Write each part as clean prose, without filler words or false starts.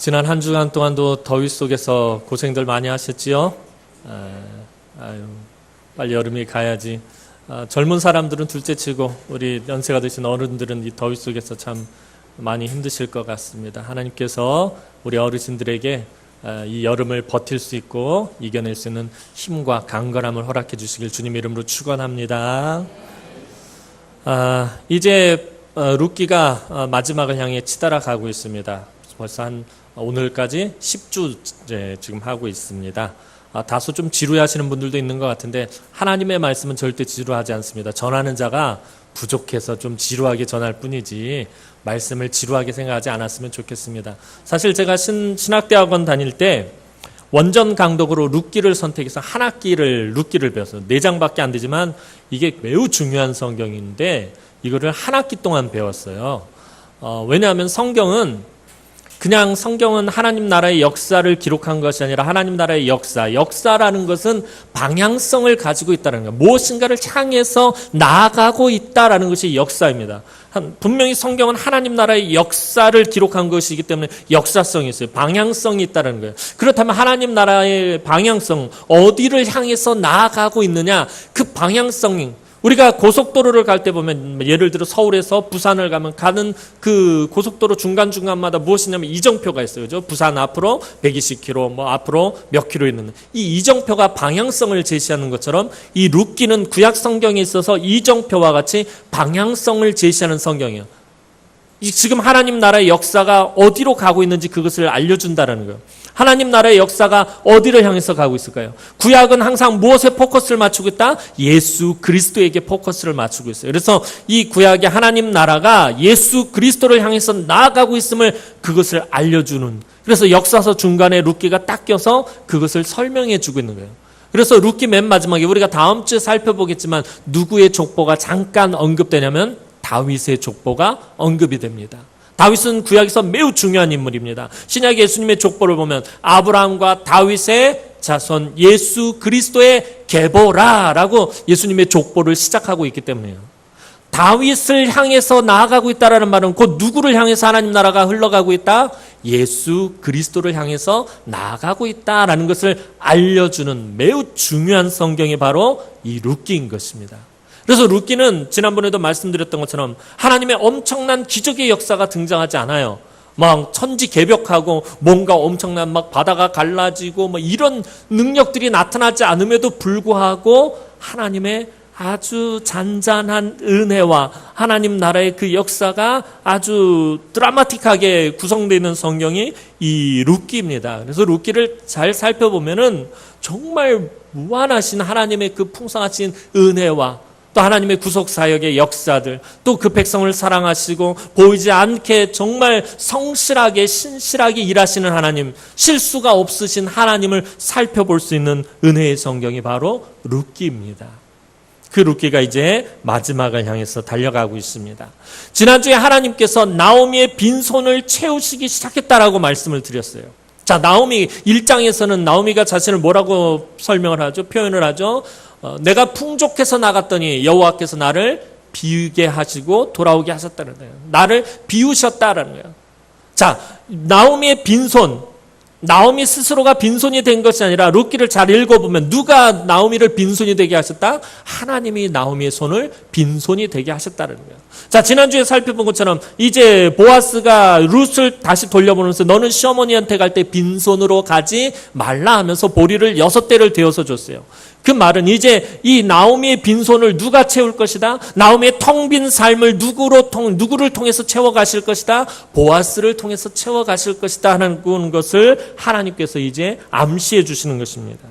지난 한 주간 동안도 더위 속에서 고생들 많이 하셨지요? 빨리 여름이 가야지. 젊은 사람들은 둘째치고 우리 연세가 드신 어른들은 이 더위 속에서 참 많이 힘드실 것 같습니다. 하나님께서 우리 어르신들에게 이 여름을 버틸 수 있고 이겨낼 수 있는 힘과 강건함을 허락해 주시길 주님 이름으로 축원합니다. 이제 룻기가 마지막을 향해 치달아 가고 있습니다. 벌써 오늘까지 10주째 지금 하고 있습니다. 다소 좀 지루해하시는 분들도 있는 것 같은데 하나님의 말씀은 절대 지루하지 않습니다. 전하는 자가 부족해서 좀 지루하게 전할 뿐이지 말씀을 지루하게 생각하지 않았으면 좋겠습니다. 사실 제가 신학대학원 다닐 때 원전 강독으로 룻기를 선택해서 한 학기를 룻기를 배웠어요. 4장밖에 안 되지만 이게 매우 중요한 성경인데 이거를 한 학기 동안 배웠어요. 왜냐하면 성경은 하나님 나라의 역사를 기록한 것이 아니라 하나님 나라의 역사라는 것은 방향성을 가지고 있다는 거예요. 무엇인가를 향해서 나아가고 있다라는 것이 역사입니다. 분명히 성경은 하나님 나라의 역사를 기록한 것이기 때문에 역사성이 있어요. 방향성이 있다는 거예요. 그렇다면 하나님 나라의 방향성, 어디를 향해서 나아가고 있느냐, 그 방향성이 우리가 고속도로를 갈 때 보면 예를 들어 서울에서 부산을 가는 그 고속도로 중간중간마다 무엇이냐면 이정표가 있어요. 그죠? 부산 앞으로 120km, 앞으로 몇 킬로 있는 이 이정표가 방향성을 제시하는 것처럼 이 룻기는 구약 성경에 있어서 이정표와 같이 방향성을 제시하는 성경이에요. 지금 하나님 나라의 역사가 어디로 가고 있는지 그것을 알려준다는 거예요. 하나님 나라의 역사가 어디를 향해서 가고 있을까요? 구약은 항상 무엇에 포커스를 맞추고 있다? 예수 그리스도에게 포커스를 맞추고 있어요. 그래서 이 구약의 하나님 나라가 예수 그리스도를 향해서 나아가고 있음을 그것을 알려주는, 그래서 역사서 중간에 룻기가 딱 껴서 그것을 설명해 주고 있는 거예요. 그래서 룻기 맨 마지막에 우리가 다음 주에 살펴보겠지만 누구의 족보가 잠깐 언급되냐면 다윗의 족보가 언급이 됩니다. 다윗은 구약에서 매우 중요한 인물입니다. 신약 예수님의 족보를 보면 아브라함과 다윗의 자손 예수 그리스도의 계보라라고 예수님의 족보를 시작하고 있기 때문에요. 다윗을 향해서 나아가고 있다라는 말은 곧 누구를 향해서 하나님 나라가 흘러가고 있다? 예수 그리스도를 향해서 나아가고 있다라는 것을 알려주는 매우 중요한 성경이 바로 이 룻기인 것입니다. 그래서 룻기는 지난번에도 말씀드렸던 것처럼 하나님의 엄청난 기적의 역사가 등장하지 않아요. 막 천지개벽하고 뭔가 엄청난 막 바다가 갈라지고 뭐 이런 능력들이 나타나지 않음에도 불구하고 하나님의 아주 잔잔한 은혜와 하나님 나라의 그 역사가 아주 드라마틱하게 구성되어 있는 성경이 이 룻기입니다. 그래서 룻기를 잘 살펴보면은 정말 무한하신 하나님의 그 풍성하신 은혜와 또 하나님의 구속사역의 역사들, 또 그 백성을 사랑하시고 보이지 않게 정말 성실하게 신실하게 일하시는 하나님, 실수가 없으신 하나님을 살펴볼 수 있는 은혜의 성경이 바로 룻기입니다. 그 룻기가 이제 마지막을 향해서 달려가고 있습니다. 지난주에 하나님께서 나오미의 빈손을 채우시기 시작했다라고 말씀을 드렸어요. 자, 나오미 1장에서는 나오미가 자신을 뭐라고 설명을 하죠? 표현을 하죠? 내가 풍족해서 나갔더니 여호와께서 나를 비우게 하시고 돌아오게 하셨다는 거예요. 나를 비우셨다라는 거예요. 자, 나오미의 빈손, 나오미 스스로가 빈손이 된 것이 아니라 룻기를 잘 읽어보면 누가 나오미를 빈손이 되게 하셨다? 하나님이 나오미의 손을 빈손이 되게 하셨다는 거예요. 자, 지난주에 살펴본 것처럼 이제 보아스가 룻을 다시 돌려보면서 너는 시어머니한테 갈 때 빈손으로 가지 말라 하면서 보리를 6대를 되어서 줬어요. 그 말은 이제 이 나오미의 빈손을 누가 채울 것이다? 나오미의 텅 빈 삶을 누구를 통해서 채워가실 것이다? 보아스를 통해서 채워가실 것이다 하는 것을 하나님께서 이제 암시해 주시는 것입니다.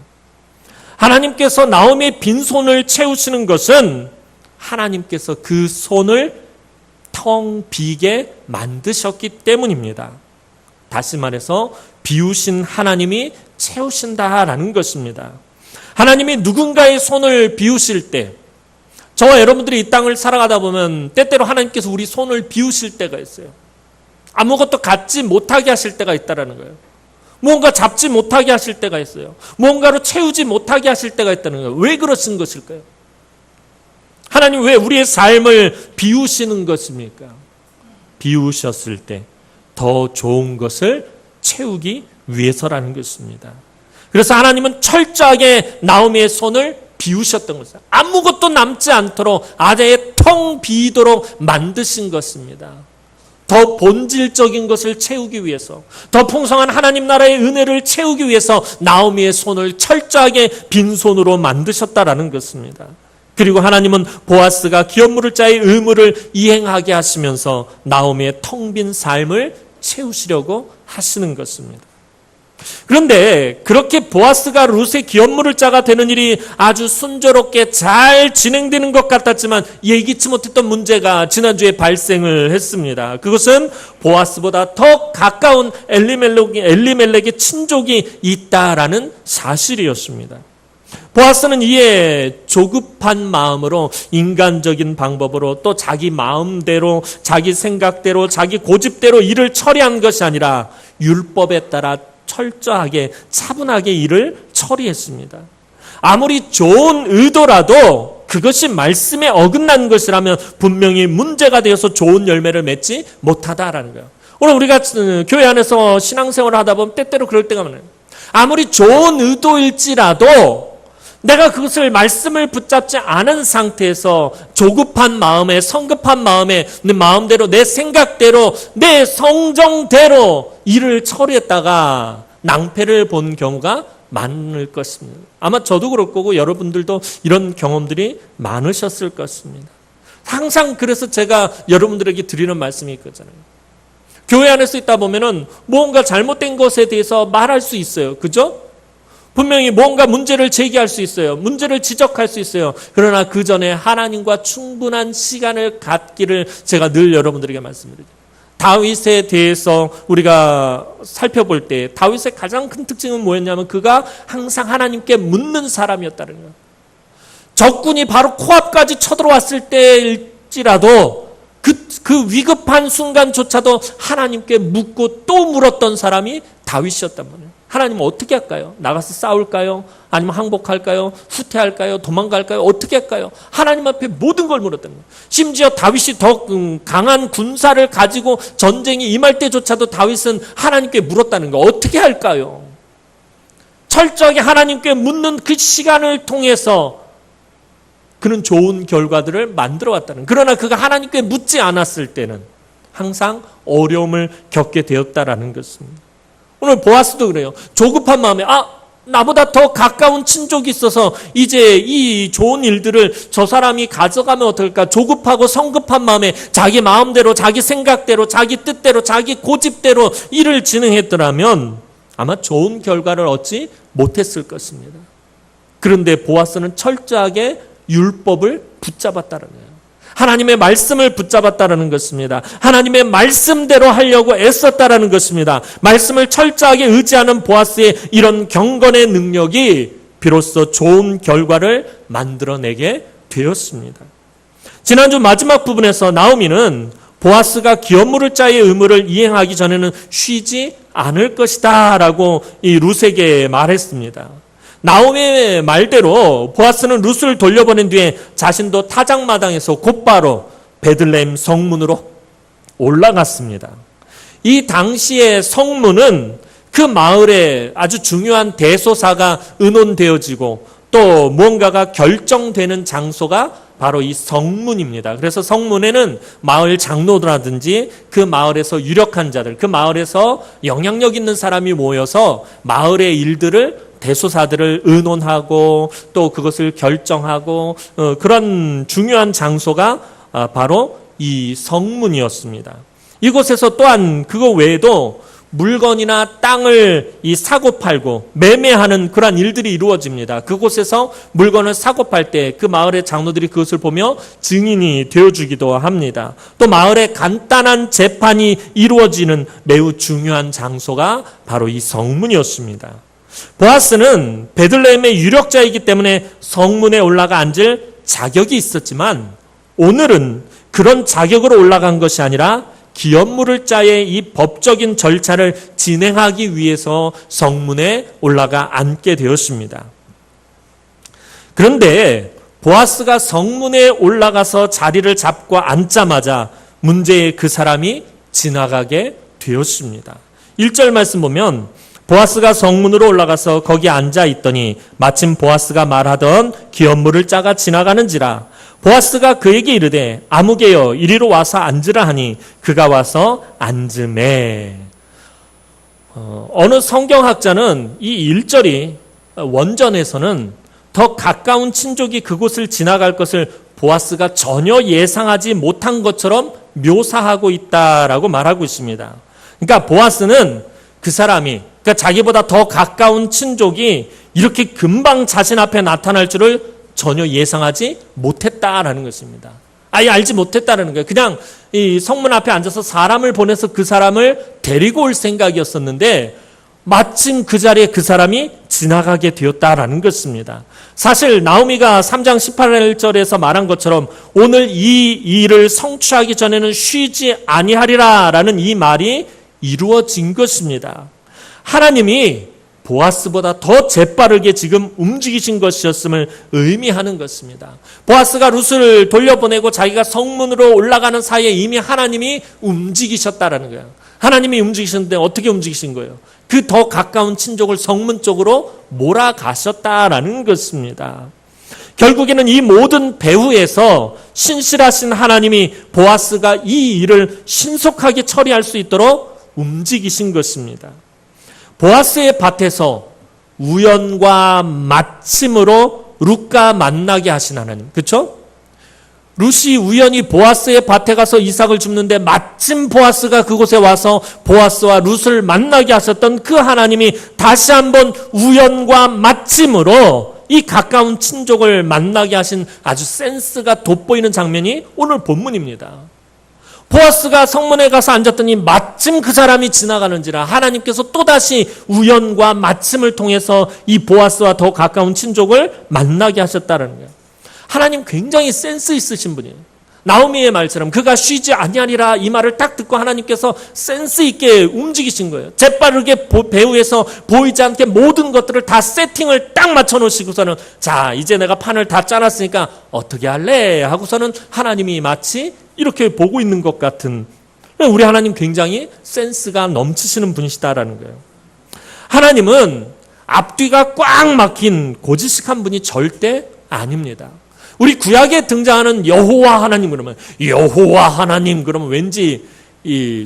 하나님께서 나오미의 빈손을 채우시는 것은 하나님께서 그 손을 텅 비게 만드셨기 때문입니다. 다시 말해서 비우신 하나님이 채우신다라는 것입니다. 하나님이 누군가의 손을 비우실 때, 저와 여러분들이 이 땅을 살아가다 보면 때때로 하나님께서 우리 손을 비우실 때가 있어요. 아무것도 갖지 못하게 하실 때가 있다는 거예요. 무언가 잡지 못하게 하실 때가 있어요. 무언가로 채우지 못하게 하실 때가 있다는 거예요. 왜 그러신 것일까요? 하나님 왜 우리의 삶을 비우시는 것입니까? 비우셨을 때 더 좋은 것을 채우기 위해서라는 것입니다. 그래서 하나님은 철저하게 나오미의 손을 비우셨던 것입니다. 아무것도 남지 않도록 아예 텅 비도록 만드신 것입니다. 더 본질적인 것을 채우기 위해서, 더 풍성한 하나님 나라의 은혜를 채우기 위해서 나오미의 손을 철저하게 빈손으로 만드셨다라는 것입니다. 그리고 하나님은 보아스가 기업 물을 자의 의무를 이행하게 하시면서 나오미의 텅 빈 삶을 채우시려고 하시는 것입니다. 그런데 그렇게 보아스가 룻의 기업 물을 자가 되는 일이 아주 순조롭게 잘 진행되는 것 같았지만 예기치 못했던 문제가 지난주에 발생을 했습니다. 그것은 보아스보다 더 가까운 엘리멜렉의 친족이 있다라는 사실이었습니다. 보아스는 이에 조급한 마음으로 인간적인 방법으로 또 자기 마음대로 자기 생각대로 자기 고집대로 일을 처리한 것이 아니라 율법에 따라 철저하게 차분하게 일을 처리했습니다. 아무리 좋은 의도라도 그것이 말씀에 어긋난 것이라면 분명히 문제가 되어서 좋은 열매를 맺지 못하다라는 거예요. 오늘 우리가 교회 안에서 신앙생활을 하다 보면 때때로 그럴 때가 많아요. 아무리 좋은 의도일지라도 내가 그것을 말씀을 붙잡지 않은 상태에서 조급한 마음에 성급한 마음에 내 마음대로 내 생각대로 내 성정대로 일을 처리했다가 낭패를 본 경우가 많을 것입니다. 아마 저도 그럴 거고 여러분들도 이런 경험들이 많으셨을 것입니다. 항상 그래서 제가 여러분들에게 드리는 말씀이 있거든요. 교회 안에서 있다 보면은 뭔가 잘못된 것에 대해서 말할 수 있어요. 그죠? 분명히 뭔가 문제를 제기할 수 있어요. 문제를 지적할 수 있어요. 그러나 그 전에 하나님과 충분한 시간을 갖기를 제가 늘 여러분들에게 말씀드리죠. 다윗에 대해서 우리가 살펴볼 때 다윗의 가장 큰 특징은 뭐였냐면 그가 항상 하나님께 묻는 사람이었다는 거예요. 적군이 바로 코앞까지 쳐들어왔을 때일지라도 그 위급한 순간조차도 하나님께 묻고 또 물었던 사람이 다윗이었단 말이에요. 하나님 어떻게 할까요? 나가서 싸울까요? 아니면 항복할까요? 후퇴할까요? 도망갈까요? 어떻게 할까요? 하나님 앞에 모든 걸 물었던 거예요. 심지어 다윗이 더 강한 군사를 가지고 전쟁이 임할 때조차도 다윗은 하나님께 물었다는 거예요. 어떻게 할까요? 철저하게 하나님께 묻는 그 시간을 통해서 그는 좋은 결과들을 만들어 왔다는 거예요. 그러나 그가 하나님께 묻지 않았을 때는 항상 어려움을 겪게 되었다라는 것입니다. 오늘 보아스도 그래요. 조급한 마음에 나보다 더 가까운 친족이 있어서 이제 이 좋은 일들을 저 사람이 가져가면 어떨까? 조급하고 성급한 마음에 자기 마음대로 자기 생각대로 자기 뜻대로 자기 고집대로 일을 진행했더라면 아마 좋은 결과를 얻지 못했을 것입니다. 그런데 보아스는 철저하게 율법을 붙잡았다는 거예요. 하나님의 말씀을 붙잡았다는 것입니다. 하나님의 말씀대로 하려고 애썼다는 것입니다. 말씀을 철저하게 의지하는 보아스의 이런 경건의 능력이 비로소 좋은 결과를 만들어내게 되었습니다. 지난주 마지막 부분에서 나오미는 보아스가 기업 물을 자의 의무를 이행하기 전에는 쉬지 않을 것이다 라고 이 룻에게 말했습니다. 나오미의 말대로 보아스는 룻을 돌려보낸 뒤에 자신도 타작마당에서 곧바로 베들레헴 성문으로 올라갔습니다. 이 당시의 성문은 그 마을에 아주 중요한 대소사가 의논되어지고 또 무언가가 결정되는 장소가 바로 이 성문입니다. 그래서 성문에는 마을 장로라든지 그 마을에서 유력한 자들, 그 마을에서 영향력 있는 사람이 모여서 마을의 일들을 대소사들을 의논하고 또 그것을 결정하고 그런 중요한 장소가 바로 이 성문이었습니다. 이곳에서 또한 그거 외에도 물건이나 땅을 사고 팔고 매매하는 그런 일들이 이루어집니다. 그곳에서 물건을 사고 팔 때 그 마을의 장로들이 그것을 보며 증인이 되어주기도 합니다. 또 마을의 간단한 재판이 이루어지는 매우 중요한 장소가 바로 이 성문이었습니다. 보아스는 베들레헴의 유력자이기 때문에 성문에 올라가 앉을 자격이 있었지만 오늘은 그런 자격으로 올라간 것이 아니라 기업 물을 자의 이 법적인 절차를 진행하기 위해서 성문에 올라가 앉게 되었습니다. 그런데 보아스가 성문에 올라가서 자리를 잡고 앉자마자 문제의 그 사람이 지나가게 되었습니다. 1절 말씀 보면 보아스가 성문으로 올라가서 거기 앉아 있더니 마침 보아스가 말하던 기업물을 짜가 지나가는지라. 보아스가 그에게 이르되 아무개여 이리로 와서 앉으라 하니 그가 와서 앉으매. 어느 성경학자는 이 1절이 원전에서는 더 가까운 친족이 그곳을 지나갈 것을 보아스가 전혀 예상하지 못한 것처럼 묘사하고 있다라고 말하고 있습니다. 그러니까 보아스는 그 사람이, 그러니까 자기보다 더 가까운 친족이 이렇게 금방 자신 앞에 나타날 줄을 전혀 예상하지 못했다라는 것입니다. 아예 알지 못했다라는 거예요. 그냥 이 성문 앞에 앉아서 사람을 보내서 그 사람을 데리고 올 생각이었었는데 마침 그 자리에 그 사람이 지나가게 되었다라는 것입니다. 사실 나오미가 3장 18절에서 말한 것처럼 오늘 이 일을 성취하기 전에는 쉬지 아니하리라라는 이 말이 이루어진 것입니다. 하나님이 보아스보다 더 재빠르게 지금 움직이신 것이었음을 의미하는 것입니다. 보아스가 룻을 돌려보내고 자기가 성문으로 올라가는 사이에 이미 하나님이 움직이셨다라는 거예요. 하나님이 움직이셨는데 어떻게 움직이신 거예요? 그 더 가까운 친족을 성문 쪽으로 몰아가셨다라는 것입니다. 결국에는 이 모든 배후에서 신실하신 하나님이 보아스가 이 일을 신속하게 처리할 수 있도록 움직이신 것입니다. 보아스의 밭에서 우연과 마침으로 룻과 만나게 하신 하나님. 그렇죠? 룻이 우연히 보아스의 밭에 가서 이삭을 줍는데 마침 보아스가 그곳에 와서 보아스와 룻을 만나게 하셨던 그 하나님이 다시 한번 우연과 마침으로 이 가까운 친족을 만나게 하신 아주 센스가 돋보이는 장면이 오늘 본문입니다. 보아스가 성문에 가서 앉았더니 마침 그 사람이 지나가는지라. 하나님께서 또다시 우연과 마침을 통해서 이 보아스와 더 가까운 친족을 만나게 하셨다는 거예요. 하나님 굉장히 센스 있으신 분이에요. 나오미의 말처럼 그가 쉬지 아니하리라 이 말을 딱 듣고 하나님께서 센스 있게 움직이신 거예요. 재빠르게 배후에서 보이지 않게 모든 것들을 다 세팅을 딱 맞춰 놓으시고서는 자 이제 내가 판을 다 짜놨으니까 어떻게 할래? 하고서는 하나님이 마치 이렇게 보고 있는 것 같은, 우리 하나님 굉장히 센스가 넘치시는 분이시다라는 거예요. 하나님은 앞뒤가 꽉 막힌 고지식한 분이 절대 아닙니다. 우리 구약에 등장하는 여호와 하나님 그러면 여호와 하나님 그러면 왠지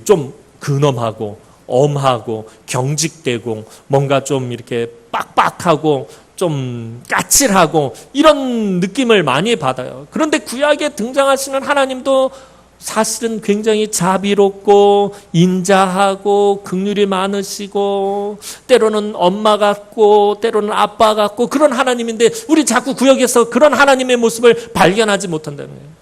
좀 근엄하고 엄하고 경직되고 뭔가 좀 이렇게 빡빡하고 좀 까칠하고 이런 느낌을 많이 받아요. 그런데 구약에 등장하시는 하나님도 사실은 굉장히 자비롭고 인자하고 긍휼이 많으시고 때로는 엄마 같고 때로는 아빠 같고 그런 하나님인데 우리 자꾸 구약에서 그런 하나님의 모습을 발견하지 못한다는 거예요.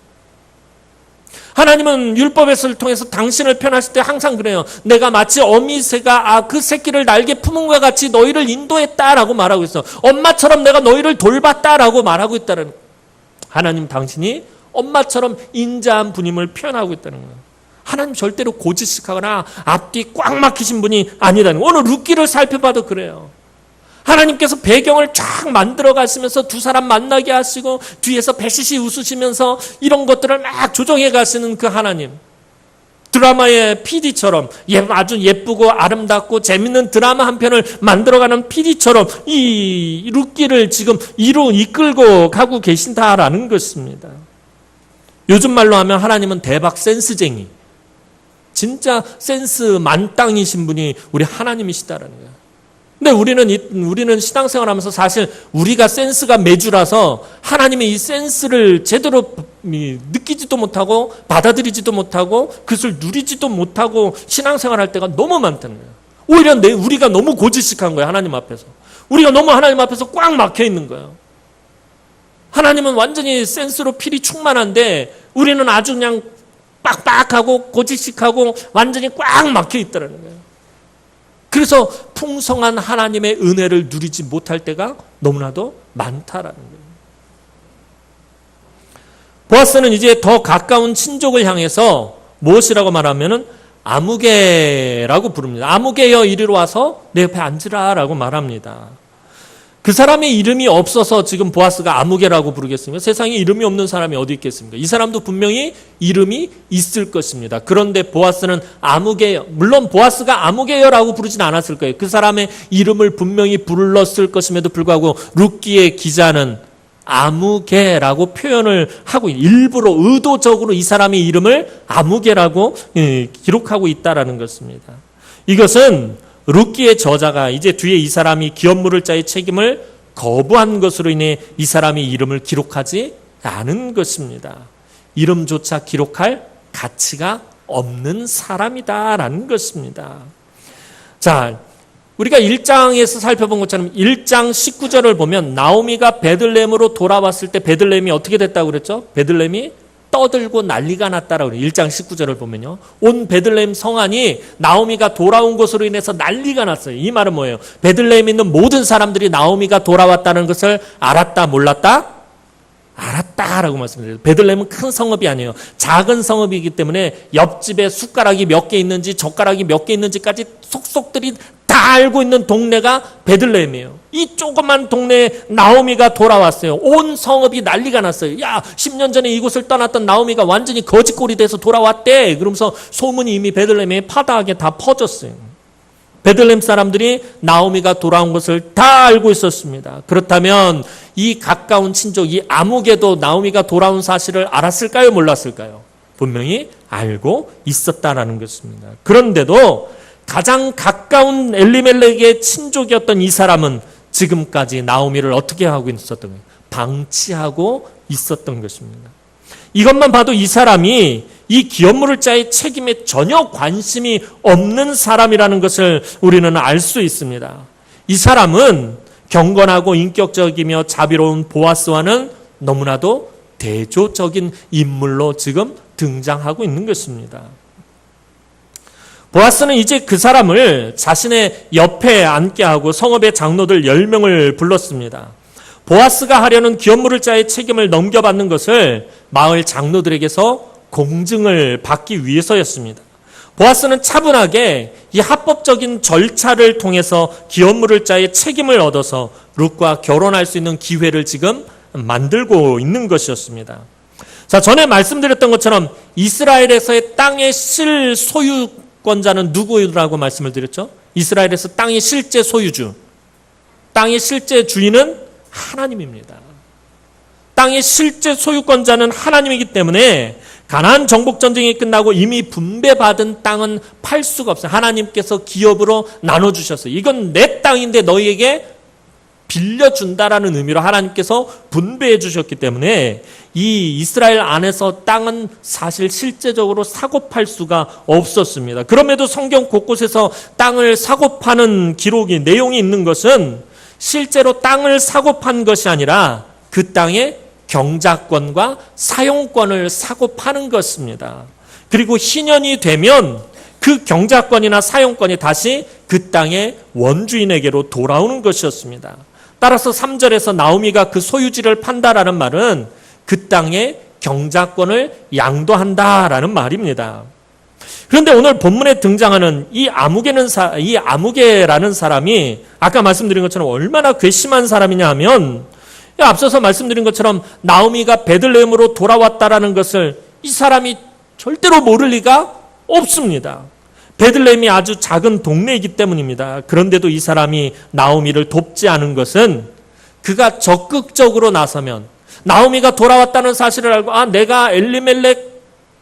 하나님은 율법에서를 통해서 당신을 표현하실 때 항상 그래요. 내가 마치 어미새가 그 새끼를 날개 품은 것 같이 너희를 인도했다라고 말하고 있어. 엄마처럼 내가 너희를 돌봤다라고 말하고 있다는 거예요. 하나님 당신이 엄마처럼 인자한 분임을 표현하고 있다는 거예요. 하나님 절대로 고지식하거나 앞뒤 꽉 막히신 분이 아니라는 거예요. 오늘 룻기를 살펴봐도 그래요. 하나님께서 배경을 쫙 만들어 가시면서 두 사람 만나게 하시고 뒤에서 배시시 웃으시면서 이런 것들을 막 조정해 가시는 그 하나님. 드라마의 PD처럼 아주 예쁘고 아름답고 재밌는 드라마 한 편을 만들어가는 PD처럼 이 룻기를 지금 이끌고 가고 계신다라는 것입니다. 요즘 말로 하면 하나님은 대박 센스쟁이, 진짜 센스 만땅이신 분이 우리 하나님이시다라는 거예요. 근데 우리는 신앙생활하면서 사실 우리가 센스가 매주라서 하나님의 이 센스를 제대로 느끼지도 못하고 받아들이지도 못하고 그것을 누리지도 못하고 신앙생활할 때가 너무 많다는 거예요. 오히려 우리가 너무 고지식한 거예요. 하나님 앞에서. 우리가 너무 하나님 앞에서 꽉 막혀 있는 거예요. 하나님은 완전히 센스로 필이 충만한데 우리는 아주 그냥 빡빡하고 고지식하고 완전히 꽉 막혀 있다는 거예요. 그래서 풍성한 하나님의 은혜를 누리지 못할 때가 너무나도 많다라는 거예요. 보아스는 이제 더 가까운 친족을 향해서 무엇이라고 말하면은 아무개라고 부릅니다. 아무개여 이리로 와서 내 옆에 앉으라라고 말합니다. 그 사람의 이름이 없어서 지금 보아스가 아무개라고 부르겠습니까? 세상에 이름이 없는 사람이 어디 있겠습니까? 이 사람도 분명히 이름이 있을 것입니다. 그런데 보아스는 아무개요. 물론 보아스가 아무개요라고 부르진 않았을 거예요. 그 사람의 이름을 분명히 불렀을 것임에도 불구하고 룻기의 기자는 아무개라고 표현을 하고 일부러 의도적으로 이 사람의 이름을 아무개라고 기록하고 있다라는 것입니다. 이것은 룻기의 저자가 이제 뒤에 이 사람이 기업 물을 자의 책임을 거부한 것으로 인해 이 사람의 이름을 기록하지 않은 것입니다. 이름조차 기록할 가치가 없는 사람이다라는 것입니다. 자, 우리가 1장에서 살펴본 것처럼 1장 19절을 보면 나오미가 베들레헴으로 돌아왔을 때 베들레헴이 어떻게 됐다고 그랬죠? 베들레헴이 떠들고 난리가 났다라고 그래요. 1장 19절을 보면요. 온 베들레헴 성안이 나오미가 돌아온 것으로 인해서 난리가 났어요. 이 말은 뭐예요? 베들레헴에 있는 모든 사람들이 나오미가 돌아왔다는 것을 알았다, 몰랐다? 알았다라고 말씀드려요. 베들레헴은 큰 성읍이 아니에요. 작은 성읍이기 때문에 옆집에 숟가락이 몇 개 있는지 젓가락이 몇 개 있는지까지 속속들이 다 알고 있는 동네가 베들레헴이에요. 이 조그만 동네에 나오미가 돌아왔어요. 온 성읍이 난리가 났어요. 야, 10년 전에 이곳을 떠났던 나오미가 완전히 거지꼴이 돼서 돌아왔대. 그러면서 소문이 이미 베들레헴에 파다하게 다 퍼졌어요. 베들레헴 사람들이 나오미가 돌아온 것을 다 알고 있었습니다. 그렇다면 이 가까운 친족, 이 아무개도 나오미가 돌아온 사실을 알았을까요? 몰랐을까요? 분명히 알고 있었다라는 것입니다. 그런데도 가장 가까운 엘리멜렉의 친족이었던 이 사람은 지금까지 나오미를 어떻게 하고 있었던 거예요? 방치하고 있었던 것입니다. 이것만 봐도 이 사람이 이 기업 물을 자의 책임에 전혀 관심이 없는 사람이라는 것을 우리는 알 수 있습니다. 이 사람은 경건하고 인격적이며 자비로운 보아스와는 너무나도 대조적인 인물로 지금 등장하고 있는 것입니다. 보아스는 이제 그 사람을 자신의 옆에 앉게 하고 성읍의 장로들 10명을 불렀습니다. 보아스가 하려는 기업 물을 자의 책임을 넘겨받는 것을 마을 장로들에게서 공증을 받기 위해서였습니다. 보아스는 차분하게 이 합법적인 절차를 통해서 기업 물을 자의 책임을 얻어서 룻과 결혼할 수 있는 기회를 지금 만들고 있는 것이었습니다. 자, 전에 말씀드렸던 것처럼 이스라엘에서의 땅의 실소유권자는 누구라고 말씀을 드렸죠? 이스라엘에서 땅의 실제 소유주, 땅의 실제 주인은 하나님입니다. 땅의 실제 소유권자는 하나님이기 때문에 가나안 정복 전쟁이 끝나고 이미 분배받은 땅은 팔 수가 없어요. 하나님께서 기업으로 나눠주셨어요. 이건 내 땅인데 너희에게 빌려준다라는 의미로 하나님께서 분배해 주셨기 때문에 이 이스라엘 안에서 땅은 사실 실제적으로 사고 팔 수가 없었습니다. 그럼에도 성경 곳곳에서 땅을 사고 파는 기록이 내용이 있는 것은 실제로 땅을 사고 판 것이 아니라 그 땅의 경작권과 사용권을 사고 파는 것입니다. 그리고 희년이 되면 그 경작권이나 사용권이 다시 그 땅의 원주인에게로 돌아오는 것이었습니다. 따라서 3절에서 나오미가 그 소유지를 판다라는 말은 그 땅의 경작권을 양도한다라는 말입니다. 그런데 오늘 본문에 등장하는 이 아무개라는 사람이 아까 말씀드린 것처럼 얼마나 괘씸한 사람이냐 하면 앞서서 말씀드린 것처럼 나오미가 베들레헴으로 돌아왔다라는 것을 이 사람이 절대로 모를 리가 없습니다. 베들레헴이 아주 작은 동네이기 때문입니다. 그런데도 이 사람이 나오미를 돕지 않은 것은 그가 적극적으로 나서면 나오미가 돌아왔다는 사실을 알고 내가 엘리멜렉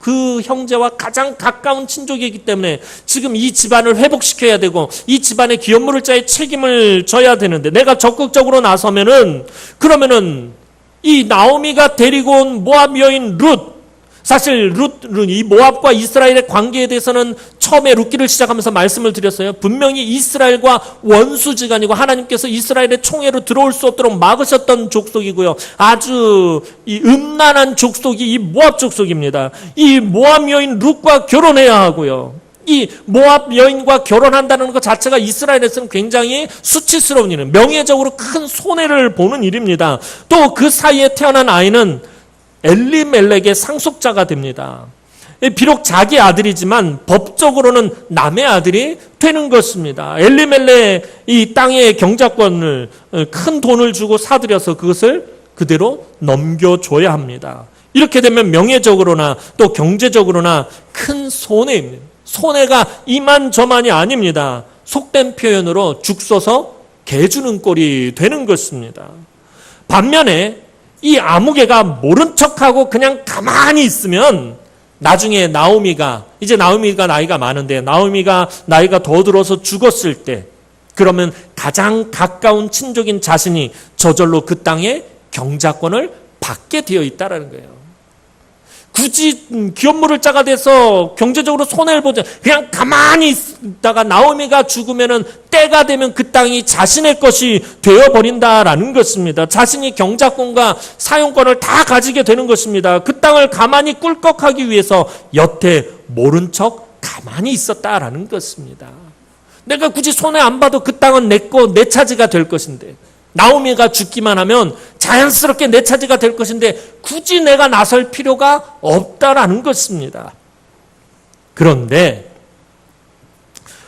그 형제와 가장 가까운 친족이기 때문에 지금 이 집안을 회복시켜야 되고 이 집안의 기업 물을 자의 책임을 져야 되는데 내가 적극적으로 나서면은 그러면은 이 나오미가 데리고 온 모압 여인 룻, 사실 이 모압과 이스라엘의 관계에 대해서는 처음에 룻기를 시작하면서 말씀을 드렸어요. 분명히 이스라엘과 원수지간이고 하나님께서 이스라엘의 총회로 들어올 수 없도록 막으셨던 족속이고요. 아주 이 음란한 족속이 이 모압 족속입니다. 이 모압 여인 룻과 결혼해야 하고요. 이 모압 여인과 결혼한다는 것 자체가 이스라엘에서는 굉장히 수치스러운 일은 명예적으로 큰 손해를 보는 일입니다. 또 그 사이에 태어난 아이는 엘리멜렉의 상속자가 됩니다. 비록 자기 아들이지만 법적으로는 남의 아들이 되는 것입니다. 엘리멜렉 이 땅의 경작권을 큰 돈을 주고 사들여서 그것을 그대로 넘겨줘야 합니다. 이렇게 되면 명예적으로나 또 경제적으로나 큰 손해입니다. 손해가 이만저만이 아닙니다. 속된 표현으로 죽 써서 개 주는 꼴이 되는 것입니다. 반면에 이 아무개가 모른 척하고 그냥 가만히 있으면 나중에 나오미가 나이가 많은데 나오미가 나이가 더 들어서 죽었을 때 그러면 가장 가까운 친족인 자신이 저절로 그 땅의 경작권을 받게 되어 있다는 거예요. 굳이 기업물을 자가 돼서 경제적으로 손해를 보지 그냥 가만히 있다가 나오미가 죽으면은 때가 되면 그 땅이 자신의 것이 되어버린다라는 것입니다. 자신이 경작권과 사용권을 다 가지게 되는 것입니다. 그 땅을 가만히 꿀꺽하기 위해서 여태 모른 척 가만히 있었다라는 것입니다. 내가 굳이 손해 안 봐도 그 땅은 내 거, 내 차지가 될 것인데 나오미가 죽기만 하면 자연스럽게 내 차지가 될 것인데 굳이 내가 나설 필요가 없다라는 것입니다. 그런데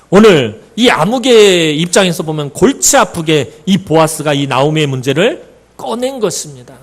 오늘 이 아무개의 입장에서 보면 골치 아프게 이 보아스가 이 나오미의 문제를 꺼낸 것입니다.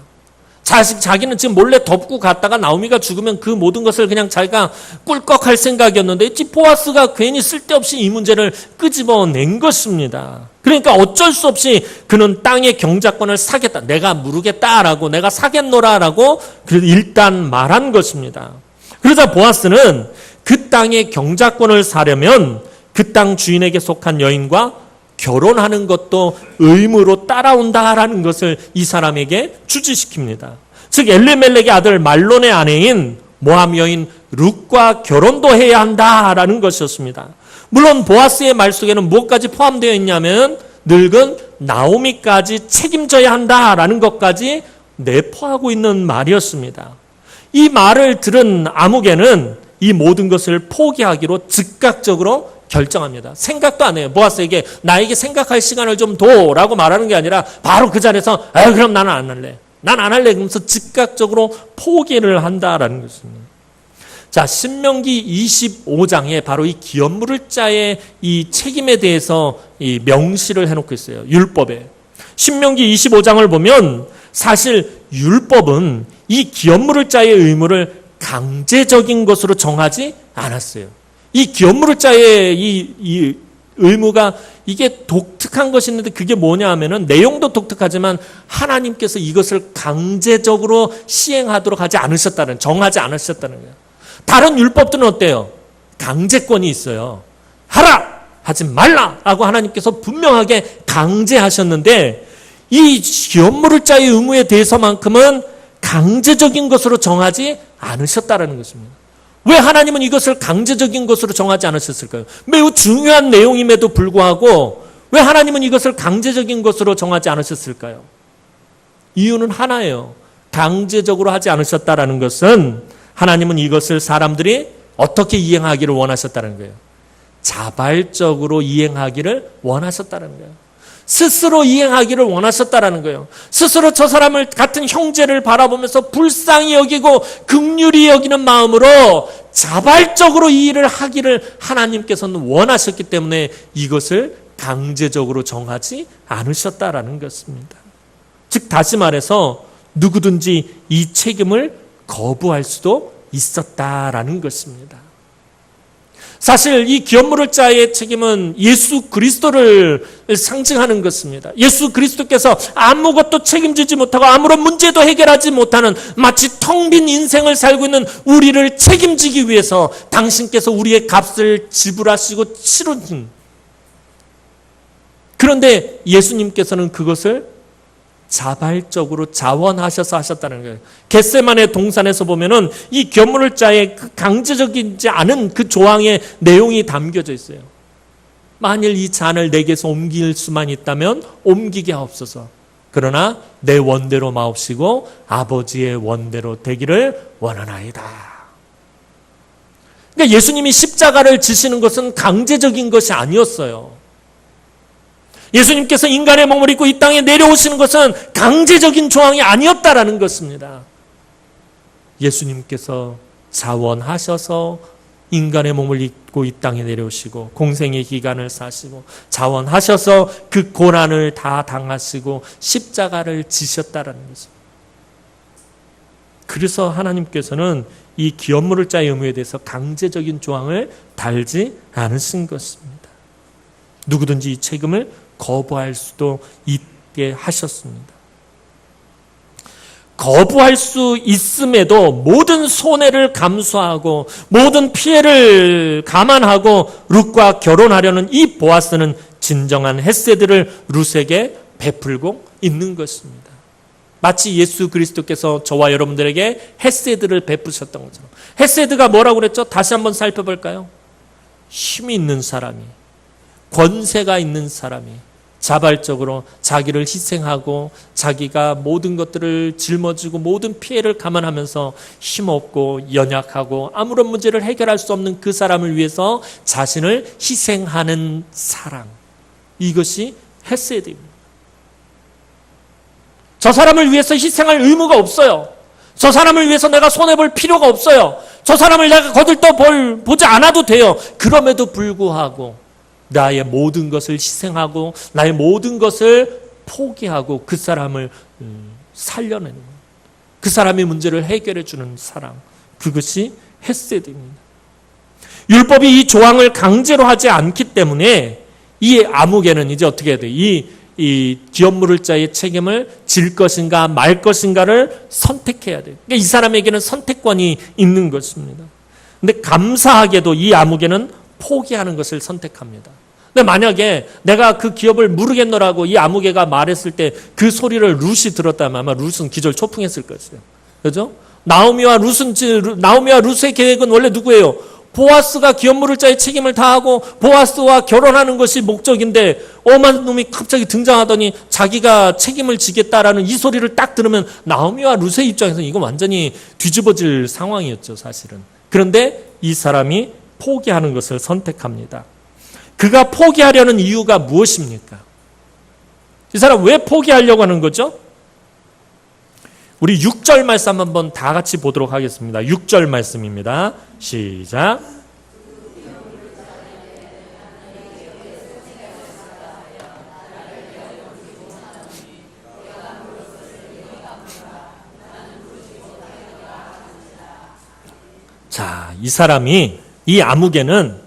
자기는 지금 몰래 덮고 갔다가 나오미가 죽으면 그 모든 것을 그냥 자기가 꿀꺽할 생각이었는데 이 보아스가 괜히 쓸데없이 이 문제를 끄집어낸 것입니다. 그러니까 어쩔 수 없이 그는 땅의 경작권을 사겠다. 내가 무르겠다라고 내가 사겠노라라고 일단 말한 것입니다. 그러자 보아스는 그 땅의 경작권을 사려면 그 땅 주인에게 속한 여인과 결혼하는 것도 의무로 따라온다라는 것을 이 사람에게 주지시킵니다. 즉 엘리멜렉의 아들 말론의 아내인 모함 여인 룻과 결혼도 해야 한다라는 것이었습니다. 물론 보아스의 말 속에는 무엇까지 포함되어 있냐면 늙은 나오미까지 책임져야 한다라는 것까지 내포하고 있는 말이었습니다. 이 말을 들은 아무개는 이 모든 것을 포기하기로 즉각적으로 결정합니다. 생각도 안 해요. 보아스에게 나에게 생각할 시간을 좀 둬라고 말하는 게 아니라 바로 그 자리에서 그럼 나는 안 할래. 난 안 할래. 그러면서 즉각적으로 포기를 한다라는 것입니다. 자, 신명기 25장에 바로 이 기업물을 자의 이 책임에 대해서 이 명시를 해놓고 있어요. 율법에. 신명기 25장을 보면 사실 율법은 이 기업물을 자의 의무를 강제적인 것으로 정하지 않았어요. 이 기업물을 자의 이 의무가 이게 독특한 것이 있는데 그게 뭐냐 하면은 내용도 독특하지만 하나님께서 이것을 강제적으로 시행하도록 정하지 않으셨다는 거예요. 다른 율법들은 어때요? 강제권이 있어요. 하라! 하지 말라라고 하나님께서 분명하게 강제하셨는데 이 기업물을 자의 의무에 대해서만큼은 강제적인 것으로 정하지 않으셨다는 것입니다. 왜 하나님은 이것을 강제적인 것으로 정하지 않으셨을까요? 매우 중요한 내용임에도 불구하고 왜 하나님은 이것을 강제적인 것으로 정하지 않으셨을까요? 이유는 하나예요. 강제적으로 하지 않으셨다는 것은 하나님은 이것을 사람들이 어떻게 이행하기를 원하셨다는 거예요. 자발적으로 이행하기를 원하셨다는 거예요. 스스로 이행하기를 원하셨다는 거예요. 스스로 저 사람을 같은 형제를 바라보면서 불쌍히 여기고 긍휼히 여기는 마음으로 자발적으로 이 일을 하기를 하나님께서는 원하셨기 때문에 이것을 강제적으로 정하지 않으셨다라는 것입니다. 즉 다시 말해서 누구든지 이 책임을 거부할 수도 있었다라는 것입니다. 사실 이 기업물을 자의 책임은 예수 그리스도를 상징하는 것입니다. 예수 그리스도께서 아무것도 책임지지 못하고 아무런 문제도 해결하지 못하는 마치 텅 빈 인생을 살고 있는 우리를 책임지기 위해서 당신께서 우리의 값을 지불하시고 치르신. 그런데 예수님께서는 그것을 자발적으로 자원하셔서 하셨다는 거예요. 겟세마네 동산에서 보면은 이 기업물을 자의 강제적이지 않은 그 조항의 내용이 담겨져 있어요. 만일 이 잔을 내게서 옮길 수만 있다면 옮기게 하옵소서. 그러나 내 원대로 마옵시고 아버지의 원대로 되기를 원하나이다. 그러니까 예수님이 십자가를 지시는 것은 강제적인 것이 아니었어요. 예수님께서 인간의 몸을 입고 이 땅에 내려오시는 것은 강제적인 조항이 아니었다라는 것입니다. 예수님께서 자원하셔서 인간의 몸을 입고 이 땅에 내려오시고 공생의 기간을 사시고 자원하셔서 그 고난을 다 당하시고 십자가를 지셨다라는 거죠. 그래서 하나님께서는 이 기업물을 자의 의무에 대해서 강제적인 조항을 달지 않으신 것입니다. 누구든지 이 책임을 거부할 수도 있게 하셨습니다. 거부할 수 있음에도 모든 손해를 감수하고 모든 피해를 감안하고 룻과 결혼하려는 이 보아스는 진정한 헤세드를 룻에게 베풀고 있는 것입니다. 마치 예수 그리스도께서 저와 여러분들에게 헤세드를 베푸셨던 것처럼. 헤세드가 뭐라고 그랬죠? 다시 한번 살펴볼까요? 힘이 있는 사람이, 권세가 있는 사람이 자발적으로 자기를 희생하고 자기가 모든 것들을 짊어지고 모든 피해를 감안하면서 힘없고 연약하고 아무런 문제를 해결할 수 없는 그 사람을 위해서 자신을 희생하는 사랑. 이것이 헤세드입니다. 저 사람을 위해서 희생할 의무가 없어요. 저 사람을 위해서 내가 손해볼 필요가 없어요. 저 사람을 내가 거들떠 보지 않아도 돼요. 그럼에도 불구하고 나의 모든 것을 희생하고 나의 모든 것을 포기하고 그 사람을 살려내는, 그 사람의 문제를 해결해 주는 사랑, 그것이 헤세드입니다. 율법이 이 조항을 강제로 하지 않기 때문에 이 아무개는 이제 어떻게 해야 돼요? 이 기업물을 자의 책임을 질 것인가 말 것인가를 선택해야 돼요. 그러니까 이 사람에게는 선택권이 있는 것입니다. 근데 감사하게도 이 아무개는 포기하는 것을 선택합니다. 근데 만약에 내가 그 기업을 모르겠노라고 이 아무개가 말했을 때 그 소리를 룻이 들었다면 아마 룻은 기절 초풍했을 것이에요. 그죠? 나오미와 룻의 계획은 원래 누구예요? 보아스가 기업물을 자의 책임을 다하고 보아스와 결혼하는 것이 목적인데 엄한 놈이 갑자기 등장하더니 자기가 책임을 지겠다라는 이 소리를 딱 들으면 나오미와 룻의 입장에서는 이거 완전히 뒤집어질 상황이었죠, 사실은. 그런데 이 사람이 포기하는 것을 선택합니다. 그가 포기하려는 이유가 무엇입니까? 이 사람 왜 포기하려고 하는 거죠? 우리 6절 말씀 한번 다 같이 보도록 하겠습니다. 6절 말씀입니다. 시작. 자, 이 사람이, 이 아무개는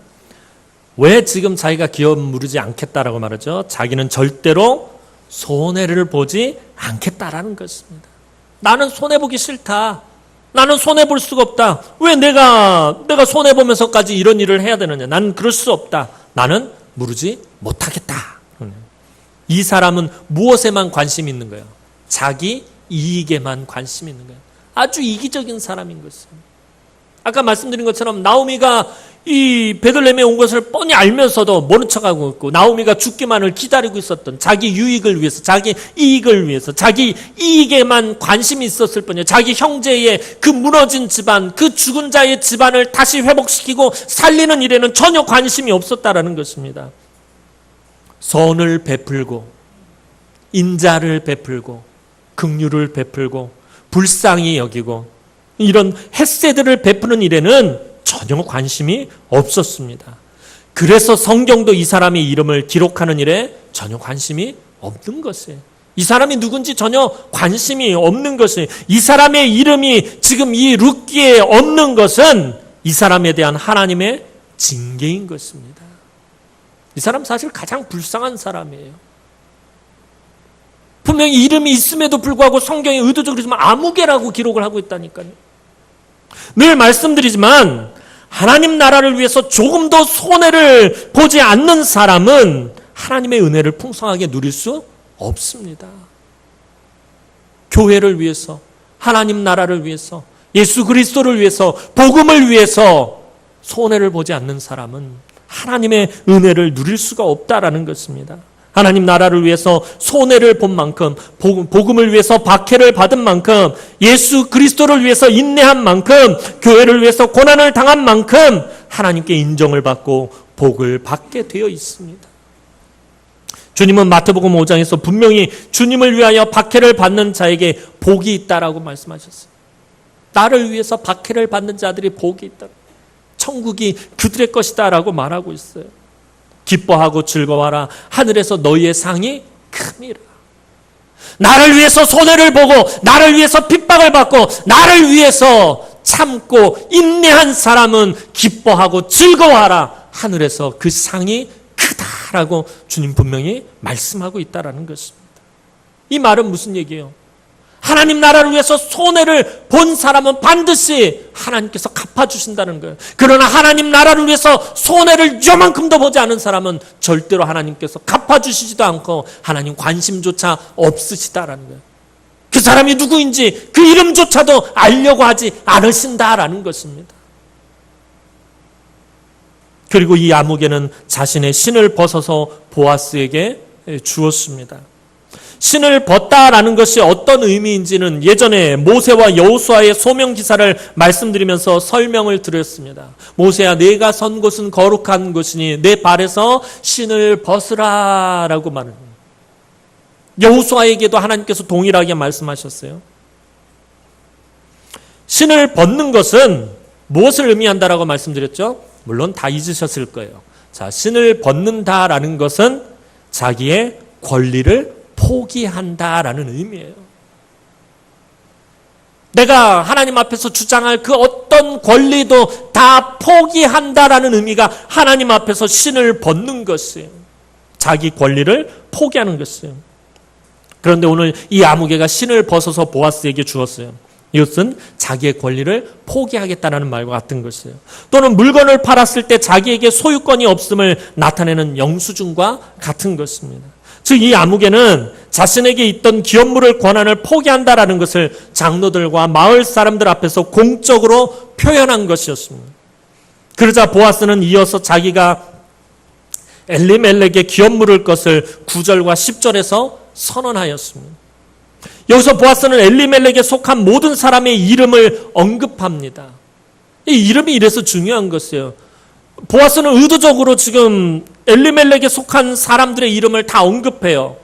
왜 지금 자기가 기업 무르지 않겠다라고 말하죠? 자기는 절대로 손해를 보지 않겠다라는 것입니다. 나는 손해보기 싫다. 나는 손해볼 수가 없다. 왜 내가 손해보면서까지 이런 일을 해야 되느냐. 나는 그럴 수 없다. 나는 무르지 못하겠다. 이 사람은 무엇에만 관심이 있는 거예요? 자기 이익에만 관심이 있는 거예요. 아주 이기적인 사람인 것입니다. 아까 말씀드린 것처럼 나오미가 이 베들레헴에 온 것을 뻔히 알면서도 모른 척하고 있고 나오미가 죽기만을 기다리고 있었던 자기 유익을 위해서, 자기 이익을 위해서, 자기 이익에만 관심이 있었을 뿐이에요. 자기 형제의 그 무너진 집안, 그 죽은 자의 집안을 다시 회복시키고 살리는 일에는 전혀 관심이 없었다라는 것입니다. 선을 베풀고 인자를 베풀고 긍휼을 베풀고 불쌍히 여기고 이런 헤세드를 베푸는 일에는 전혀 관심이 없었습니다. 그래서 성경도 이 사람의 이름을 기록하는 일에 전혀 관심이 없는 것이에요. 이 사람이 누군지 전혀 관심이 없는 것이에요. 이 사람의 이름이 지금 이 룻기에 없는 것은 이 사람에 대한 하나님의 징계인 것입니다. 이 사람 사실 가장 불쌍한 사람이에요. 분명히 이름이 있음에도 불구하고 성경이 의도적으로 아무개라고 기록을 하고 있다니까요. 늘 말씀드리지만 하나님 나라를 위해서 조금도 손해를 보지 않는 사람은 하나님의 은혜를 풍성하게 누릴 수 없습니다. 교회를 위해서, 하나님 나라를 위해서, 예수 그리스도를 위해서, 복음을 위해서 손해를 보지 않는 사람은 하나님의 은혜를 누릴 수가 없다라는 것입니다. 하나님 나라를 위해서 손해를 본 만큼, 복음을 위해서 박해를 받은 만큼, 예수 그리스도를 위해서 인내한 만큼, 교회를 위해서 고난을 당한 만큼 하나님께 인정을 받고 복을 받게 되어 있습니다. 주님은 마태복음 5장에서 분명히 주님을 위하여 박해를 받는 자에게 복이 있다라고 말씀하셨어요. 나를 위해서 박해를 받는 자들이 복이 있다. 천국이 그들의 것이다 라고 말하고 있어요. 기뻐하고 즐거워하라. 하늘에서 너희의 상이 큼이라. 나를 위해서 손해를 보고 나를 위해서 핍박을 받고 나를 위해서 참고 인내한 사람은 기뻐하고 즐거워하라. 하늘에서 그 상이 크다라고 주님 분명히 말씀하고 있다라는 것입니다. 이 말은 무슨 얘기예요? 하나님 나라를 위해서 손해를 본 사람은 반드시 하나님께서 갚아주신다는 거예요. 그러나 하나님 나라를 위해서 손해를 요만큼도 보지 않은 사람은 절대로 하나님께서 갚아주시지도 않고 하나님 관심조차 없으시다라는 거예요. 그 사람이 누구인지 그 이름조차도 알려고 하지 않으신다라는 것입니다. 그리고 이 아무개는 자신의 신을 벗어서 보아스에게 주었습니다. 신을 벗다라는 것이 어떤 의미인지는 예전에 모세와 여호수아의 소명 기사를 말씀드리면서 설명을 드렸습니다. 모세야, 내가 선 곳은 거룩한 곳이니 내 발에서 신을 벗으라라고 말합니다. 여호수아에게도 하나님께서 동일하게 말씀하셨어요. 신을 벗는 것은 무엇을 의미한다라고 말씀드렸죠? 물론 다 잊으셨을 거예요. 자, 신을 벗는다라는 것은 자기의 권리를 포기한다라는 의미예요. 내가 하나님 앞에서 주장할 그 어떤 권리도 다 포기한다라는 의미가 하나님 앞에서 신을 벗는 것이에요. 자기 권리를 포기하는 것이에요. 그런데 오늘 이 아무개가 신을 벗어서 보아스에게 주었어요. 이것은 자기의 권리를 포기하겠다는 말과 같은 것이에요. 또는 물건을 팔았을 때 자기에게 소유권이 없음을 나타내는 영수증과 같은 것입니다. 즉 이 아무개는 자신에게 있던 기업물을 권한을 포기한다라는 것을 장로들과 마을 사람들 앞에서 공적으로 표현한 것이었습니다. 그러자 보아스는 이어서 자기가 엘리멜렉의 기업물을 것을 9절과 10절에서 선언하였습니다. 여기서 보아스는 엘리멜렉에 속한 모든 사람의 이름을 언급합니다. 이 이름이 이래서 중요한 것이에요. 보아스는 의도적으로 지금 엘리멜렉에 속한 사람들의 이름을 다 언급해요.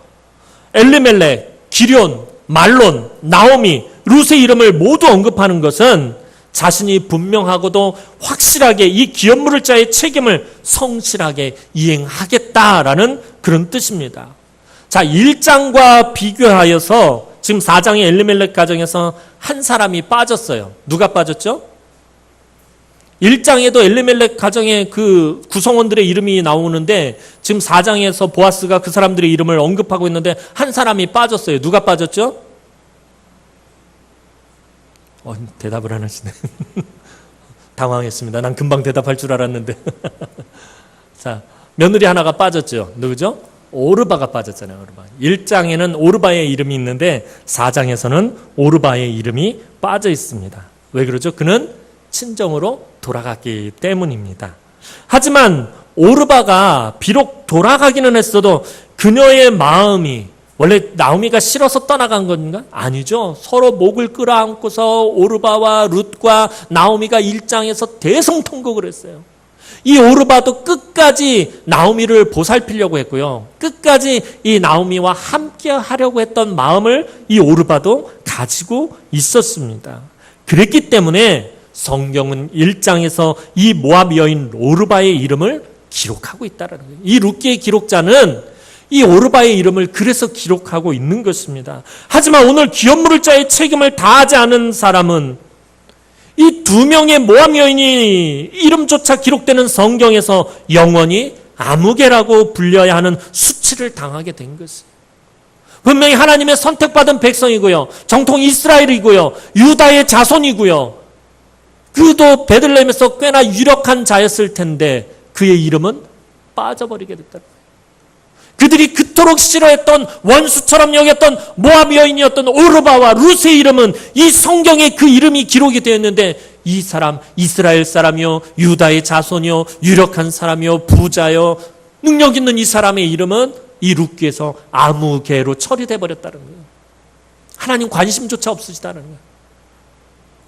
엘리멜렉, 기럨, 말론, 나오미, 룻의 이름을 모두 언급하는 것은 자신이 분명하고도 확실하게 이 기업물을 자의 책임을 성실하게 이행하겠다라는 그런 뜻입니다. 자, 1장과 비교하여서 지금 4장의 엘리멜렉 가정에서 한 사람이 빠졌어요. 누가 빠졌죠? 1장에도 엘리멜렉 가정의 그 구성원들의 이름이 나오는데 지금 4장에서 보아스가 그 사람들의 이름을 언급하고 있는데 한 사람이 빠졌어요. 누가 빠졌죠? 대답을 안 하시네. 당황했습니다. 난 금방 대답할 줄 알았는데. 자, 며느리 하나가 빠졌죠. 누구죠? 오르바가 빠졌잖아요. 오르바. 1장에는 오르바의 이름이 있는데 4장에서는 오르바의 이름이 빠져 있습니다. 왜 그러죠? 그는 친정으로 돌아갔기 때문입니다. 하지만 오르바가 비록 돌아가기는 했어도 그녀의 마음이 원래 나오미가 싫어서 떠나간 건가? 아니죠. 서로 목을 끌어안고서 오르바와 룻과 나오미가 1장에서 대성통곡을 했어요. 이 오르바도 끝까지 나오미를 보살피려고 했고요. 끝까지 이 나오미와 함께 하려고 했던 마음을 이 오르바도 가지고 있었습니다. 그랬기 때문에 성경은 1장에서 이 모압 여인 오르바의 이름을 기록하고 있다는 거예요. 이 룻기의 기록자는 이 오르바의 이름을 그래서 기록하고 있는 것입니다. 하지만 오늘 기업물을 자의 책임을 다하지 않은 사람은 이 두 명의 모압 여인이 이름조차 기록되는 성경에서 영원히 아무개라고 불려야 하는 수치를 당하게 된 것이에요. 분명히 하나님의 선택받은 백성이고요. 정통 이스라엘이고요. 유다의 자손이고요. 그도 베들레헴에서 꽤나 유력한 자였을 텐데 그의 이름은 빠져버리게 됐다. 그들이 그토록 싫어했던 원수처럼 여겼던 모압 여인이었던 오르바와 룻의 이름은 이 성경에 그 이름이 기록이 되었는데 이 사람 이스라엘 사람이요 유다의 자손이요 유력한 사람이요 부자요 능력 있는 이 사람의 이름은 이 룻기에서 아무개로 처리돼 버렸다는 거예요. 하나님 관심조차 없으시다는 거예요.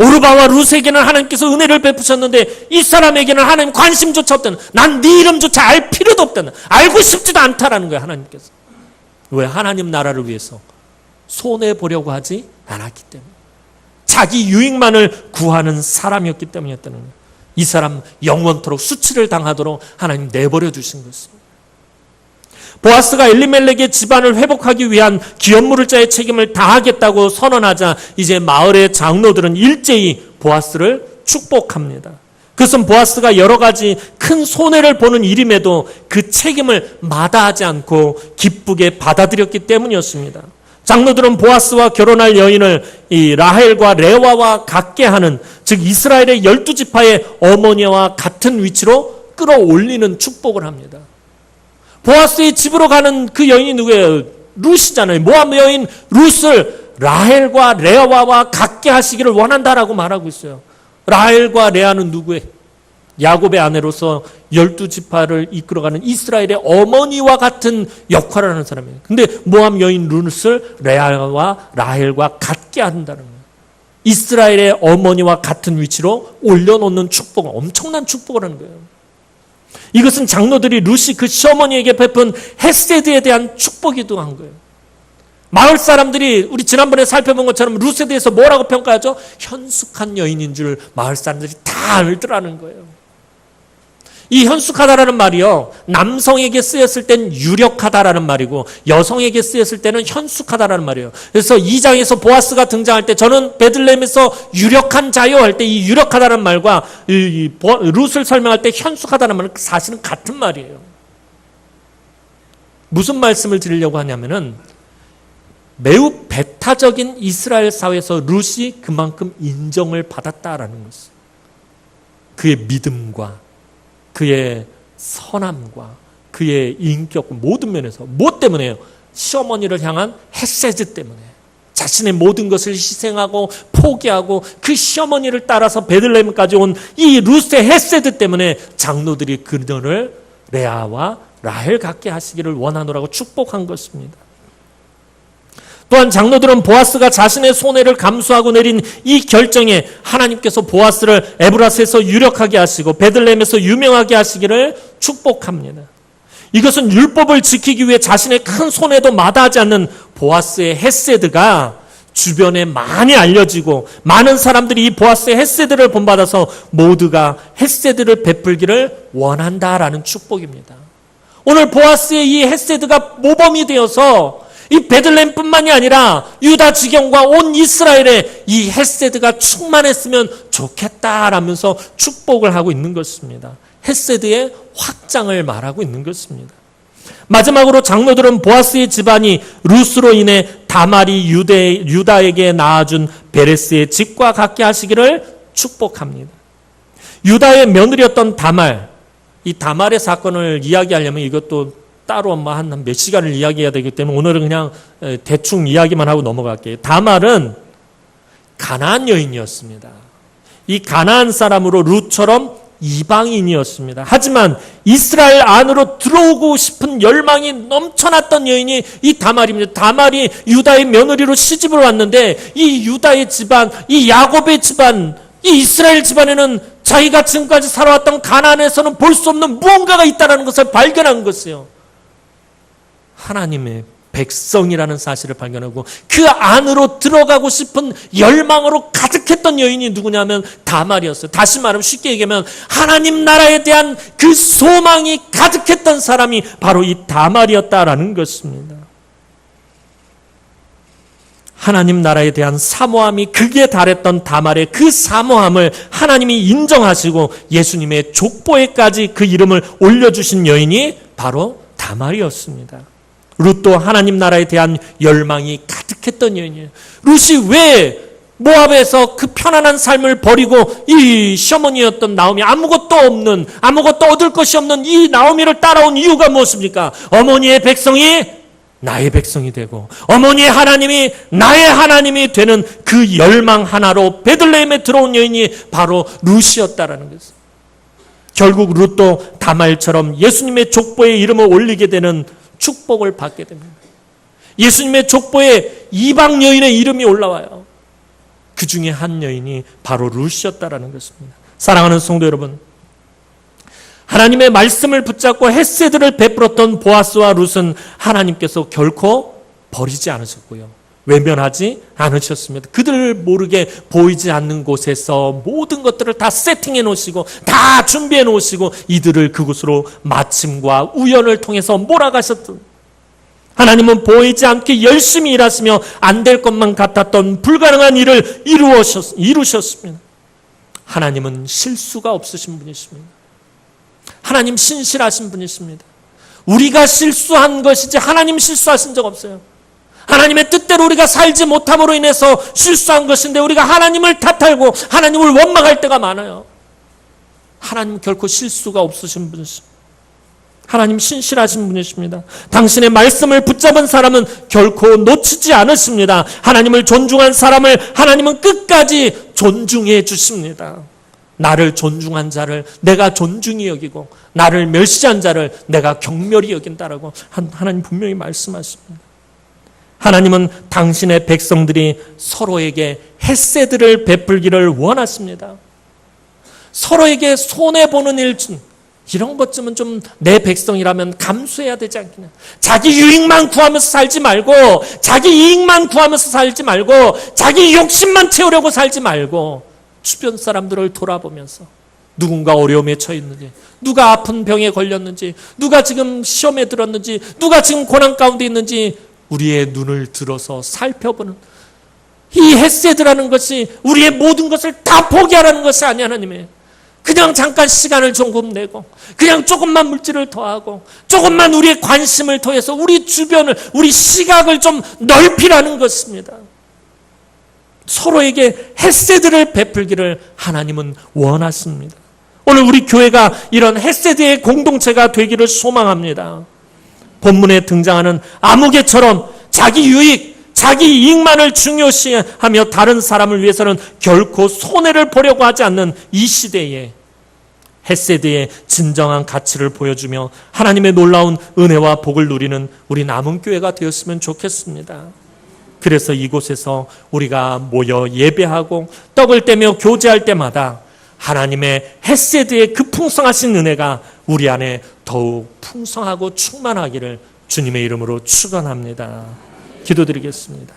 오르바와 룻에게는 하나님께서 은혜를 베푸셨는데 이 사람에게는 하나님 관심조차 없다는, 난 네 이름조차 알 필요도 없다는, 알고 싶지도 않다라는 거예요. 하나님께서. 왜? 하나님 나라를 위해서 손해보려고 하지 않았기 때문에. 자기 유익만을 구하는 사람이었기 때문이었다는 거예요. 이 사람 영원토록 수치를 당하도록 하나님 내버려 두신 것입니다. 보아스가 엘리멜렉의 집안을 회복하기 위한 기업물을 자의 책임을 다하겠다고 선언하자 이제 마을의 장로들은 일제히 보아스를 축복합니다. 그것은 보아스가 여러 가지 큰 손해를 보는 일임에도 그 책임을 마다하지 않고 기쁘게 받아들였기 때문이었습니다. 장로들은 보아스와 결혼할 여인을 이 라헬과 레와와 같게 하는, 즉 이스라엘의 12지파의 어머니와 같은 위치로 끌어올리는 축복을 합니다. 보아스의 집으로 가는 그 여인이 누구예요? 룻이잖아요. 모압 여인 룻을 라헬과 레아와 같게 하시기를 원한다라고 말하고 있어요. 라헬과 레아는 누구예요? 야곱의 아내로서 12지파를 이끌어가는 이스라엘의 어머니와 같은 역할을 하는 사람이에요. 근데 모압 여인 룻을 레아와 라헬과 같게 한다는 거예요. 이스라엘의 어머니와 같은 위치로 올려놓는 축복, 엄청난 축복을 하는 거예요. 이것은 장로들이 룻이 그 시어머니에게 베푼 헤세드에 대한 축복이기도 한 거예요. 마을 사람들이 우리 지난번에 살펴본 것처럼 룻에 대해서 뭐라고 평가하죠? 현숙한 여인인 줄 마을 사람들이 다 알더라는 거예요. 이 현숙하다라는 말이요, 남성에게 쓰였을 땐 유력하다라는 말이고 여성에게 쓰였을 때는 현숙하다라는 말이에요. 그래서 2장에서 보아스가 등장할 때 저는 베들레헴에서 유력한 자요 할 때 이 유력하다는 말과 룻을 설명할 때 현숙하다는 말은 사실은 같은 말이에요. 무슨 말씀을 드리려고 하냐면은 매우 배타적인 이스라엘 사회에서 룻이 그만큼 인정을 받았다라는 것이에요. 그의 믿음과 그의 선함과 그의 인격 모든 면에서 뭐 때문에요? 시어머니를 향한 헤세드 때문에 자신의 모든 것을 희생하고 포기하고 그 시어머니를 따라서 베들레헴까지 온 이 룻의 헤세드 때문에 장로들이 그녀를 레아와 라헬 같게 하시기를 원하노라고 축복한 것입니다. 또한 장로들은 보아스가 자신의 손해를 감수하고 내린 이 결정에 하나님께서 보아스를 에브라스에서 유력하게 하시고 베들레헴에서 유명하게 하시기를 축복합니다. 이것은 율법을 지키기 위해 자신의 큰 손해도 마다하지 않는 보아스의 헤세드가 주변에 많이 알려지고 많은 사람들이 이 보아스의 헤세드를 본받아서 모두가 헤세드를 베풀기를 원한다라는 축복입니다. 오늘 보아스의 이 헤세드가 모범이 되어서 이 베들레헴뿐만이 아니라 유다 지경과 온 이스라엘에 이 헤세드가 충만했으면 좋겠다라면서 축복을 하고 있는 것입니다. 헤세드의 확장을 말하고 있는 것입니다. 마지막으로 장로들은 보아스의 집안이 룻으로 인해 다말이 유다에게 낳아준 베레스의 집과 같게 하시기를 축복합니다. 유다의 며느리였던 다말, 이 다말의 사건을 이야기하려면 이것도 따로 한 몇 시간을 이야기해야 되기 때문에 오늘은 그냥 대충 이야기만 하고 넘어갈게요. 다말은 가나안 여인이었습니다. 이 가나안 사람으로 룻처럼 이방인이었습니다. 하지만 이스라엘 안으로 들어오고 싶은 열망이 넘쳐났던 여인이 이 다말입니다. 다말이 유다의 며느리로 시집을 왔는데 이 유다의 집안, 이 야곱의 집안, 이 이스라엘 집안에는 자기가 지금까지 살아왔던 가나안에서는 볼 수 없는 무언가가 있다는 것을 발견한 것이에요. 하나님의 백성이라는 사실을 발견하고 그 안으로 들어가고 싶은 열망으로 가득했던 여인이 누구냐면 다말이었어요. 다시 말하면 쉽게 얘기하면 하나님 나라에 대한 그 소망이 가득했던 사람이 바로 이 다말이었다라는 것입니다. 하나님 나라에 대한 사모함이 극에 달했던 다말의 그 사모함을 하나님이 인정하시고 예수님의 족보에까지 그 이름을 올려주신 여인이 바로 다말이었습니다. 룻도 하나님 나라에 대한 열망이 가득했던 여인이에요. 룻이 왜 모압에서 그 편안한 삶을 버리고 이 시어머니였던 나오미, 아무것도 없는, 아무것도 얻을 것이 없는 이 나오미를 따라온 이유가 무엇입니까? 어머니의 백성이 나의 백성이 되고 어머니의 하나님이 나의 하나님이 되는 그 열망 하나로 베들레헴에 들어온 여인이 바로 룻이었다라는 것이에요. 결국 룻도 다말처럼 예수님의 족보에 이름을 올리게 되는 축복을 받게 됩니다. 예수님의 족보에 이방 여인의 이름이 올라와요. 그 중에 한 여인이 바로 룻이었다라는 것입니다. 사랑하는 성도 여러분, 하나님의 말씀을 붙잡고 헤세드를 베풀었던 보아스와 룻은 하나님께서 결코 버리지 않으셨고요. 외면하지 않으셨습니다. 그들을 모르게 보이지 않는 곳에서 모든 것들을 다 세팅해 놓으시고 다 준비해 놓으시고 이들을 그곳으로 마침과 우연을 통해서 몰아가셨던, 하나님은 보이지 않게 열심히 일하시며 안 될 것만 같았던 불가능한 일을 이루셨습니다. 하나님은 실수가 없으신 분이십니다. 하나님 신실하신 분이십니다. 우리가 실수한 것이지 하나님 실수하신 적 없어요. 하나님의 뜻대로 우리가 살지 못함으로 인해서 실수한 것인데 우리가 하나님을 탓하고 하나님을 원망할 때가 많아요. 하나님 결코 실수가 없으신 분이십니다. 하나님 신실하신 분이십니다. 당신의 말씀을 붙잡은 사람은 결코 놓치지 않으십니다. 하나님을 존중한 사람을 하나님은 끝까지 존중해 주십니다. 나를 존중한 자를 내가 존중히 여기고 나를 멸시한 자를 내가 경멸히 여긴다라고 하나님 분명히 말씀하십니다. 하나님은 당신의 백성들이 서로에게 헤세드를 베풀기를 원하십니다. 서로에게 손해보는 일, 이런 것쯤은 좀 내 백성이라면 감수해야 되지 않겠냐. 자기 유익만 구하면서 살지 말고, 자기 이익만 구하면서 살지 말고, 자기 욕심만 채우려고 살지 말고, 주변 사람들을 돌아보면서 누군가 어려움에 처해 있는지, 누가 아픈 병에 걸렸는지, 누가 지금 시험에 들었는지, 누가 지금 고난 가운데 있는지 우리의 눈을 들어서 살펴보는, 이 헤세드라는 것이 우리의 모든 것을 다 포기하라는 것이 아니야. 하나님의 그냥 잠깐 시간을 조금 내고 그냥 조금만 물질을 더하고 조금만 우리의 관심을 더해서 우리 주변을, 우리 시각을 좀 넓히라는 것입니다. 서로에게 헤세드를 베풀기를 하나님은 원하십니다. 오늘 우리 교회가 이런 헤세드의 공동체가 되기를 소망합니다. 본문에 등장하는 아무개처럼 자기 유익, 자기 이익만을 중요시하며 다른 사람을 위해서는 결코 손해를 보려고 하지 않는 이 시대에 헤세드의 진정한 가치를 보여주며 하나님의 놀라운 은혜와 복을 누리는 우리 남은 교회가 되었으면 좋겠습니다. 그래서 이곳에서 우리가 모여 예배하고 떡을 떼며 교제할 때마다 하나님의 헤세드의 그 풍성하신 은혜가 우리 안에 더욱 풍성하고 충만하기를 주님의 이름으로 축원합니다. 기도드리겠습니다.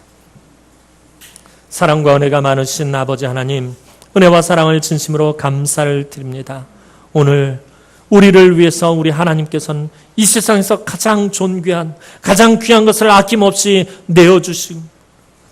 사랑과 은혜가 많으신 아버지 하나님, 은혜와 사랑을 진심으로 감사를 드립니다. 오늘 우리를 위해서 우리 하나님께서는 이 세상에서 가장 존귀한, 가장 귀한 것을 아낌없이 내어주시고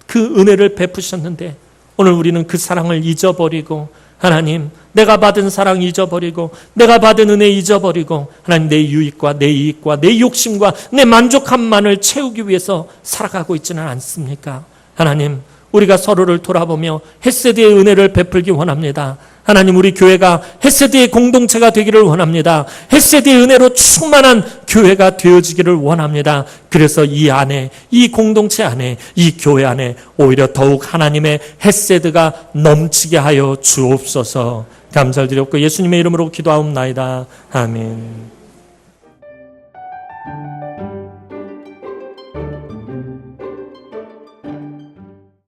그 은혜를 베푸셨는데 오늘 우리는 그 사랑을 잊어버리고, 하나님 내가 받은 사랑 잊어버리고 내가 받은 은혜 잊어버리고 하나님 내 유익과 내 이익과 내 욕심과 내 만족함만을 채우기 위해서 살아가고 있지는 않습니까? 하나님, 우리가 서로를 돌아보며 헤세드의 은혜를 베풀기 원합니다. 하나님, 우리 교회가 헤세드의 공동체가 되기를 원합니다. 헤세드의 은혜로 충만한 교회가 되어지기를 원합니다. 그래서 이 안에, 이 공동체 안에, 이 교회 안에 오히려 더욱 하나님의 헤세드가 넘치게 하여 주옵소서. 감사를 드렸고 예수님의 이름으로 기도하옵나이다. 아멘.